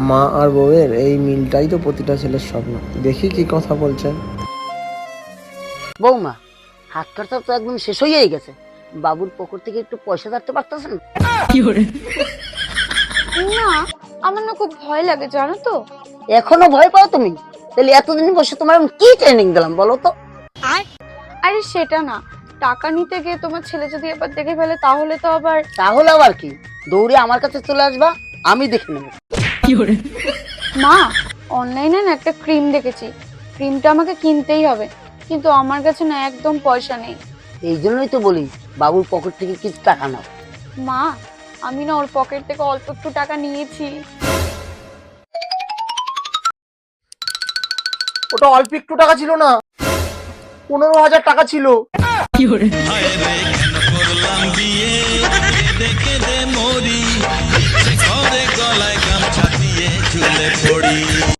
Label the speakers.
Speaker 1: মা আর বউয়ের এই মিলটাই তো প্রতিটা ছেলের স্বপ্ন। দেখি কি কথা বলছেন।
Speaker 2: বৌমা, হাত খরচা তো একদম শেষ হয়েই গেছে, বাবুর পকেট থেকে একটু পয়সা রাখতে পারতেছেন?
Speaker 3: না, আমার না খুব ভয় লাগে জানো তো।
Speaker 2: এখনো ভয় পাও তুমি? তাহলে এতদিন বসে তোমার আমি কি ট্রেনিং দিলাম বলো তো?
Speaker 3: আরে সেটা না, টাকা নিতে গিয়ে তোমার ছেলে যদি আবার দেখে ফেলে তাহলে তো আবার।
Speaker 2: তাহলে আবার কি, দৌড়ে আমার কাছে চলে আসবা, আমি দেখে নেবো।
Speaker 3: মা, অনলাইনে না একটা ক্রিম দেখেছি, ক্রিমটা আমাকে কিনতেই হবে, কিন্তু আমার কাছে না একদম পয়সা নেই।
Speaker 2: এই জন্যই তো বলি বাবুর পকেট থেকে কিছু টাকা নাও।
Speaker 3: মা, আমি না ওর পকেট থেকে অল্প একটু টাকা নিয়েছি।
Speaker 1: ওটা অল্প একটু টাকা ছিল না, 15,000 টাকা ছিল।
Speaker 4: গলায় গামছা দিয়ে ঝুলে পড়ি।